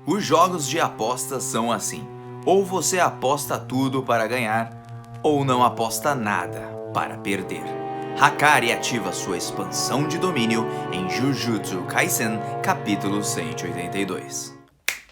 Os jogos de apostas são assim: ou você aposta tudo para ganhar, ou não aposta nada para perder. Hakari ativa sua expansão de domínio em Jujutsu Kaisen, capítulo 182.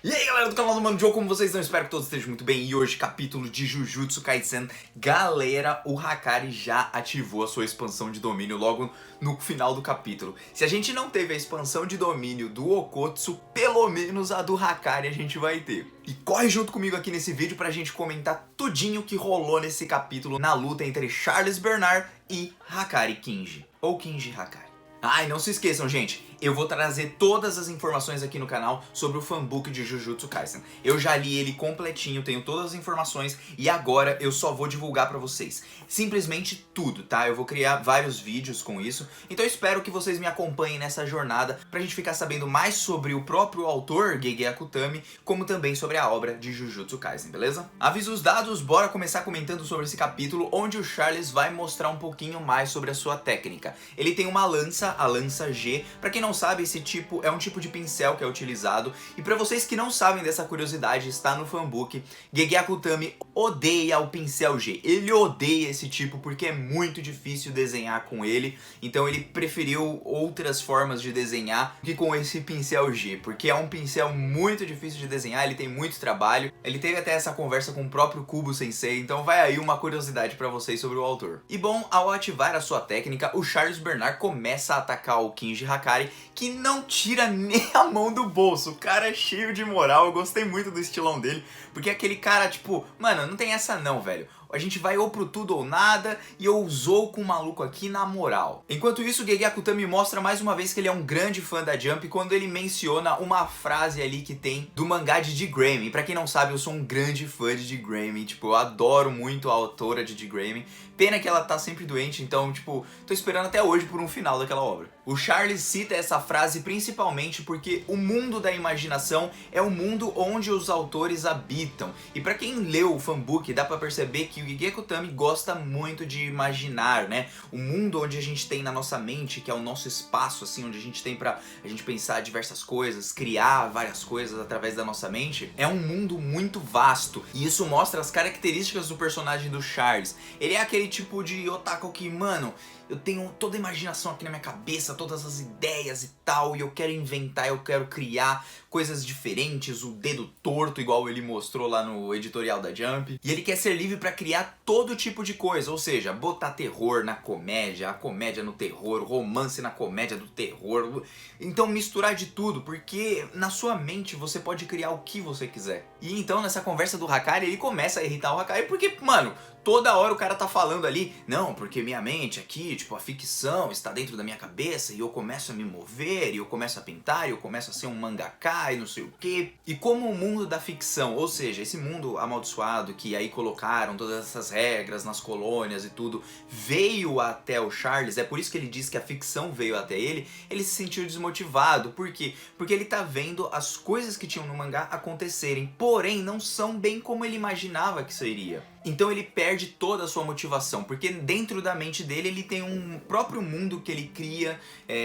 E aí galera do canal do Mano Joe, como vocês estão? Espero que todos estejam muito bem. E hoje, capítulo de Jujutsu Kaisen. Galera, o Hakari já ativou a sua expansão de domínio logo no final do capítulo. Se a gente não teve a expansão de domínio do Okotsu, pelo menos a do Hakari a gente vai ter. E corre junto comigo aqui nesse vídeo pra gente comentar tudinho que rolou nesse capítulo na luta entre Charles Bernard e Hakari Kinji. Ou Kinji Hakari. Ah, e não se esqueçam, gente, eu vou trazer todas as informações aqui no canal sobre o fanbook de Jujutsu Kaisen. Eu já li ele completinho, tenho todas as informações e agora eu só vou divulgar pra vocês. Simplesmente tudo, tá? Eu vou criar vários vídeos com isso, então eu espero que vocês me acompanhem nessa jornada pra gente ficar sabendo mais sobre o próprio autor, Gege Akutami, como também sobre a obra de Jujutsu Kaisen, beleza? Avisos dados, bora começar comentando sobre esse capítulo, onde o Charles vai mostrar um pouquinho mais sobre a sua técnica. Ele tem uma lança, a lança G. Pra quem não sabe, esse tipo é um tipo de pincel que é utilizado. E pra vocês que não sabem dessa curiosidade, está no fanbook. Gege Akutami odeia o pincel G. Ele odeia esse tipo porque é muito difícil desenhar com ele. Então ele preferiu outras formas de desenhar que com esse pincel G. Porque é um pincel muito difícil de desenhar, ele tem muito trabalho. Ele teve até essa conversa com o próprio Kubo Sensei. Então vai aí uma curiosidade pra vocês sobre o autor. E bom, ao ativar a sua técnica, o Charles Bernard começa a atacar o Kinji Hakari, que não tira nem a mão do bolso. O cara é cheio de moral, eu gostei muito do estilão dele, porque aquele cara, tipo, mano, não tem essa não, velho. A gente vai ou pro tudo ou nada, e eu usou com o maluco aqui na moral. Enquanto isso, o Gege Akutami mostra mais uma vez que ele é um grande fã da Jump quando ele menciona uma frase ali que tem do mangá de D-Grammy. Pra quem não sabe, eu sou um grande fã de D-Grammy, tipo, eu adoro muito a autora de D-Grammy. Pena que ela tá sempre doente, então, tipo, tô esperando até hoje por um final daquela obra. O Charles cita essa frase principalmente porque o mundo da imaginação é o mundo onde os autores habitam. E pra quem leu o fanbook, dá pra perceber que o Gege Akutami gosta muito de imaginar, né? O mundo onde a gente tem na nossa mente, que é o nosso espaço, assim, onde a gente tem pra a gente pensar diversas coisas, criar várias coisas através da nossa mente, é um mundo muito vasto. E isso mostra as características do personagem do Charles. Ele é aquele tipo de otaku que, mano, eu tenho toda a imaginação aqui na minha cabeça, todas as ideias e tal, e eu quero inventar, eu quero criar coisas diferentes, o dedo torto, igual ele mostrou lá no editorial da Jump. E ele quer ser livre pra criar todo tipo de coisa, ou seja, botar terror na comédia, a comédia no terror, romance na comédia do terror. Então misturar de tudo, porque na sua mente você pode criar o que você quiser. E então nessa conversa do Hakari, ele começa a irritar o Hakari, porque, mano, toda hora o cara tá falando ali, não, porque minha mente aqui, tipo, a ficção está dentro da minha cabeça e eu começo a me mover, e eu começo a pintar, e eu começo a ser um mangaka e não sei o que. E como o mundo da ficção, ou seja, esse mundo amaldiçoado que aí colocaram todas essas regras nas colônias e tudo, veio até o Charles, é por isso que ele diz que a ficção veio até ele se sentiu desmotivado. Por quê? Porque ele tá vendo as coisas que tinham no mangá acontecerem, porém não são bem como ele imaginava que seria. Então ele perde toda a sua motivação, porque dentro da mente dele ele tem um próprio mundo que ele cria,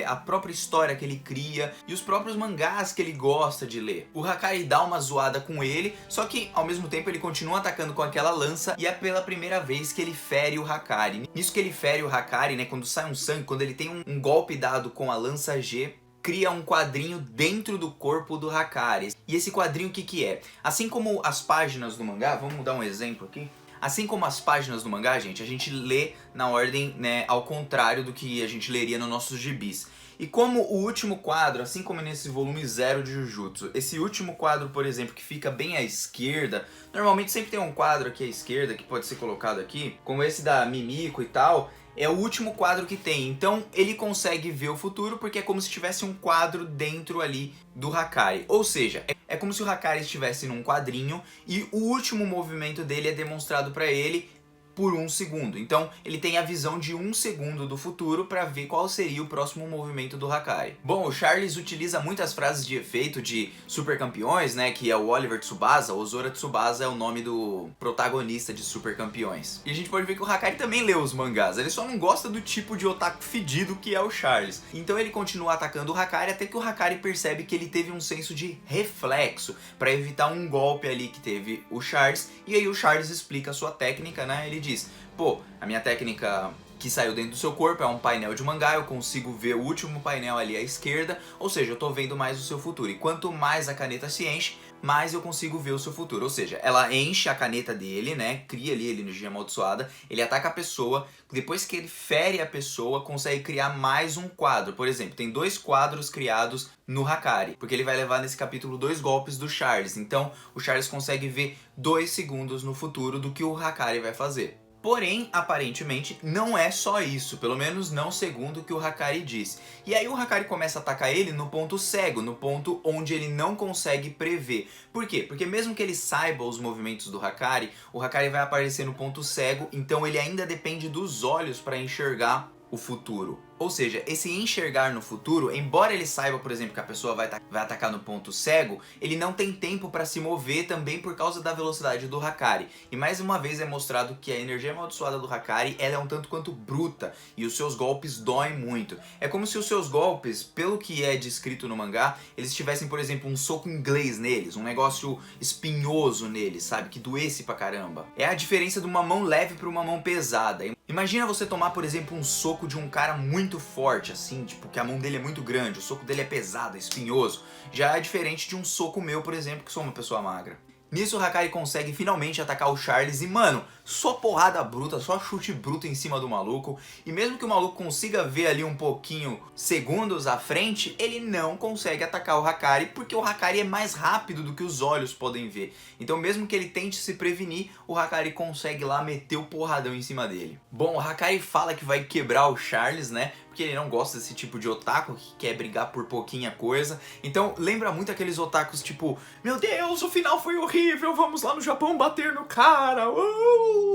a própria história que ele cria e os próprios mangás que ele gosta de ler. O Hakari dá uma zoada com ele, só que ao mesmo tempo ele continua atacando com aquela lança e é pela primeira vez que ele fere o Hakari. Nisso que ele fere o Hakari, né, quando sai um sangue, quando ele tem um golpe dado com a lança G, cria um quadrinho dentro do corpo do Hakari. E esse quadrinho o que que é? Assim como as páginas do mangá, vamos dar um exemplo aqui. Assim como as páginas do mangá, gente, a gente lê na ordem, né, ao contrário do que a gente leria nos nossos gibis. E como o último quadro, assim como nesse volume 0 de Jujutsu, esse último quadro, por exemplo, que fica bem à esquerda, normalmente sempre tem um quadro aqui à esquerda que pode ser colocado aqui, como esse da Mimiko e tal, é o último quadro que tem. Então ele consegue ver o futuro porque é como se tivesse um quadro dentro ali do Hakari. Ou seja, é como se o Hakari estivesse num quadrinho e o último movimento dele é demonstrado pra ele por 1 segundo. Então ele tem a visão de 1 segundo do futuro para ver qual seria o próximo movimento do Hakari. Bom, o Charles utiliza muitas frases de efeito de super campeões, né, que é o Oliver Tsubasa. O Ozora Tsubasa é o nome do protagonista de Super Campeões. E a gente pode ver que o Hakari também lê os mangás, ele só não gosta do tipo de otaku fedido que é o Charles. Então ele continua atacando o Hakari até que o Hakari percebe que ele teve um senso de reflexo para evitar um golpe ali que teve o Charles. E aí o Charles explica a sua técnica, né? Ele diz: pô, a minha técnica que saiu dentro do seu corpo é um painel de mangá, eu consigo ver o último painel ali à esquerda, ou seja, eu tô vendo mais o seu futuro. E quanto mais a caneta se enche, mais eu consigo ver o seu futuro. Ou seja, ela enche a caneta dele, né? Cria ali a energia amaldiçoada, ele ataca a pessoa, depois que ele fere a pessoa, consegue criar mais um quadro. Por exemplo, tem 2 quadros criados no Hakari, porque ele vai levar nesse capítulo 2 golpes do Charles. Então o Charles consegue ver 2 segundos no futuro do que o Hakari vai fazer. Porém, aparentemente, não é só isso, pelo menos não segundo o que o Hakari diz. E aí o Hakari começa a atacar ele no ponto cego, no ponto onde ele não consegue prever. Por quê? Porque mesmo que ele saiba os movimentos do Hakari, o Hakari vai aparecer no ponto cego, então ele ainda depende dos olhos para enxergar o futuro. Ou seja, esse enxergar no futuro, embora ele saiba, por exemplo, que a pessoa vai atacar no ponto cego, ele não tem tempo para se mover também por causa da velocidade do Hakari. E mais uma vez é mostrado que a energia amaldiçoada do Hakari ela é um tanto quanto bruta e os seus golpes doem muito. É como se os seus golpes, pelo que é descrito no mangá, eles tivessem, por exemplo, um soco inglês neles, um negócio espinhoso neles, sabe? Que doesse pra caramba. É a diferença de uma mão leve para uma mão pesada. Imagina você tomar, por exemplo, um soco de um cara muito forte, assim, tipo, que a mão dele é muito grande, o soco dele é pesado, é espinhoso. Já é diferente de um soco meu, por exemplo, que sou uma pessoa magra. Nisso o Hakari consegue finalmente atacar o Charles e, mano, só porrada bruta, só chute bruto em cima do maluco. E mesmo que o maluco consiga ver ali um pouquinho segundos à frente, ele não consegue atacar o Hakari porque o Hakari é mais rápido do que os olhos podem ver. Então mesmo que ele tente se prevenir, o Hakari consegue lá meter o porradão em cima dele. Bom, o Hakari fala que vai quebrar o Charles, né? Porque ele não gosta desse tipo de otaku que quer brigar por pouquinha coisa. Então lembra muito aqueles otakus tipo: meu Deus, o final foi horrível, vamos lá no Japão bater no cara.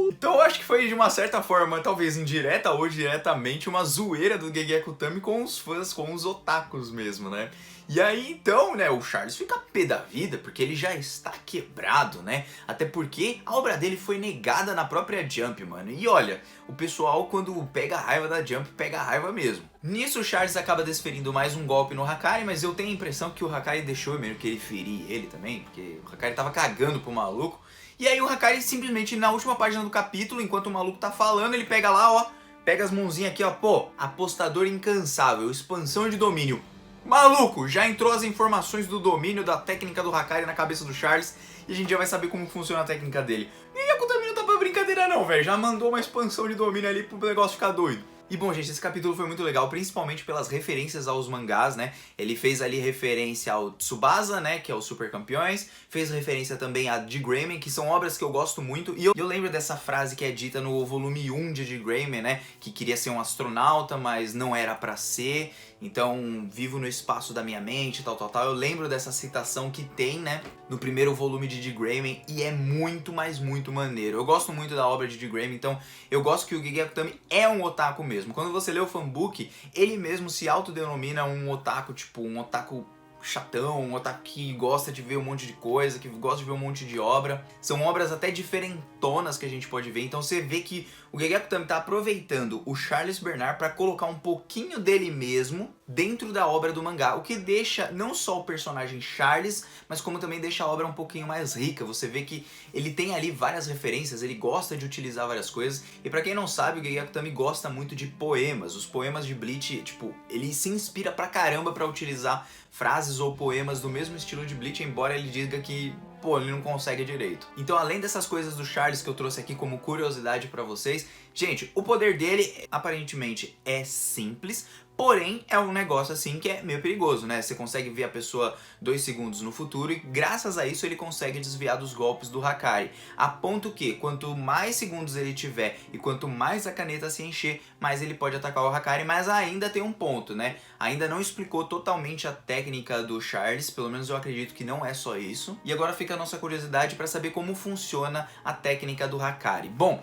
Então eu acho que foi de uma certa forma, talvez indireta ou diretamente, uma zoeira do Gegeki Utami com os fãs, com os otakus mesmo, né? E aí então, né, o Charles fica pé da vida porque ele já está quebrado, né? Até porque a obra dele foi negada na própria Jump, mano. E olha, o pessoal quando pega a raiva da Jump, pega a raiva mesmo. Nisso o Charles acaba desferindo mais um golpe no Hakari, mas eu tenho a impressão que o Hakari deixou meio que ele ferir ele também, porque o Hakari tava cagando pro maluco. E aí o Hakari simplesmente na última página do capítulo, enquanto o maluco tá falando, ele pega lá, ó, pega as mãozinhas aqui, ó, pô, apostador incansável, expansão de domínio. Maluco, já entrou as informações do domínio da técnica do Hakari na cabeça do Charles e a gente já vai saber como funciona a técnica dele. E a Kutami não tá pra brincadeira não, velho, já mandou uma expansão de domínio ali pro negócio ficar doido. E bom, gente, esse capítulo foi muito legal, principalmente pelas referências aos mangás, né? Ele fez ali referência ao Tsubasa, né, que é o Super Campeões, fez referência também a D. Grayman, que são obras que eu gosto muito, e eu lembro dessa frase que é dita no volume 1 de D. Grayman, né, que queria ser um astronauta, mas não era pra ser, então vivo no espaço da minha mente, tal. Eu lembro dessa citação que tem, né, no primeiro volume de D. Grayman, e é muito, mas muito maneiro. Eu gosto muito da obra de D. Grayman, então eu gosto que o Gegeki Utami é um otaku mesmo. Quando você lê o fanbook, ele mesmo se autodenomina um otaku, tipo, um otaku chatão, um otaku que gosta de ver um monte de coisa, que gosta de ver um monte de obra. São obras até diferentonas que a gente pode ver, então você vê que o Gegeki Utami tá aproveitando o Charles Bernard para colocar um pouquinho dele mesmo dentro da obra do mangá, o que deixa não só o personagem Charles, mas como também deixa a obra um pouquinho mais rica. Você vê que ele tem ali várias referências, ele gosta de utilizar várias coisas, e pra quem não sabe, o Gegeki Utami gosta muito de poemas. Os poemas de Bleach, tipo, ele se inspira pra caramba pra utilizar frases ou poemas do mesmo estilo de Bleach, embora ele diga que, pô, ele não consegue direito. Então, além dessas coisas do Charles que eu trouxe aqui como curiosidade pra vocês, gente, o poder dele aparentemente é simples, porém é um negócio assim que é meio perigoso, né? Você consegue ver a pessoa 2 segundos no futuro e graças a isso ele consegue desviar dos golpes do Hakari. A ponto que quanto mais segundos ele tiver e quanto mais a caneta se encher, mais ele pode atacar o Hakari, mas ainda tem um ponto, né? Ainda não explicou totalmente a técnica do Charles, pelo menos eu acredito que não é só isso. E agora fica a nossa curiosidade para saber como funciona a técnica do Hakari. Bom,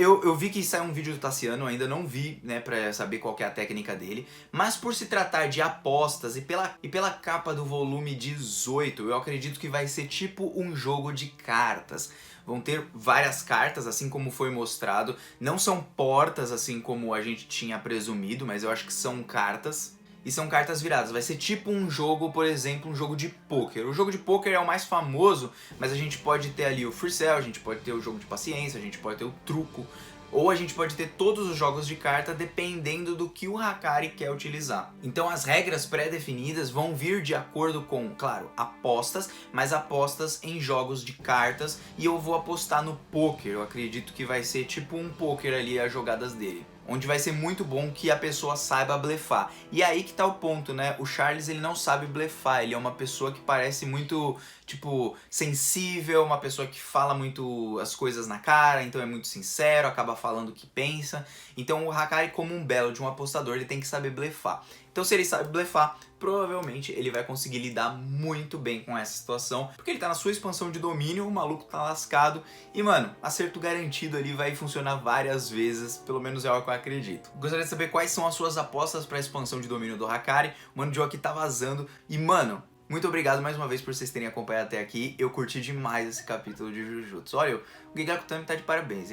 Eu vi que saiu um vídeo do Tassiano, ainda não vi, né, pra saber qual que é a técnica dele, mas por se tratar de apostas e pela capa do volume 18, eu acredito que vai ser tipo um jogo de cartas. Vão ter várias cartas, assim como foi mostrado, não são portas assim como a gente tinha presumido, mas eu acho que são cartas. E são cartas viradas, vai ser tipo um jogo, por exemplo, um jogo de pôquer. O jogo de pôquer é o mais famoso, mas a gente pode ter ali o free cell, a gente pode ter o jogo de paciência, a gente pode ter o truco, ou a gente pode ter todos os jogos de carta dependendo do que o Hakari quer utilizar. Então as regras pré-definidas vão vir de acordo com, claro, apostas, mas apostas em jogos de cartas, e eu vou apostar no pôquer. Eu acredito que vai ser tipo um pôquer ali as jogadas dele, onde vai ser muito bom que a pessoa saiba blefar. E aí que tá o ponto, né? O Charles, ele não sabe blefar, ele é uma pessoa que parece muito, tipo, sensível, uma pessoa que fala muito as coisas na cara, então é muito sincero, acaba falando o que pensa. Então o Hakari, como um belo de um apostador, ele tem que saber blefar. Então se ele sabe blefar, provavelmente ele vai conseguir lidar muito bem com essa situação, porque ele tá na sua expansão de domínio, o maluco tá lascado, e mano, acerto garantido ali vai funcionar várias vezes, pelo menos é o que eu acredito. Gostaria de saber quais são as suas apostas para a expansão de domínio do Hakari. O Mano Joe aqui tá vazando, e mano, muito obrigado mais uma vez por vocês terem acompanhado até aqui. Eu curti demais esse capítulo de Jujutsu. Olha, o Gigaku Tami tá de parabéns.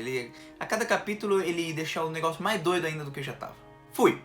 A cada capítulo ele deixa o negócio mais doido ainda do que já tava. Fui!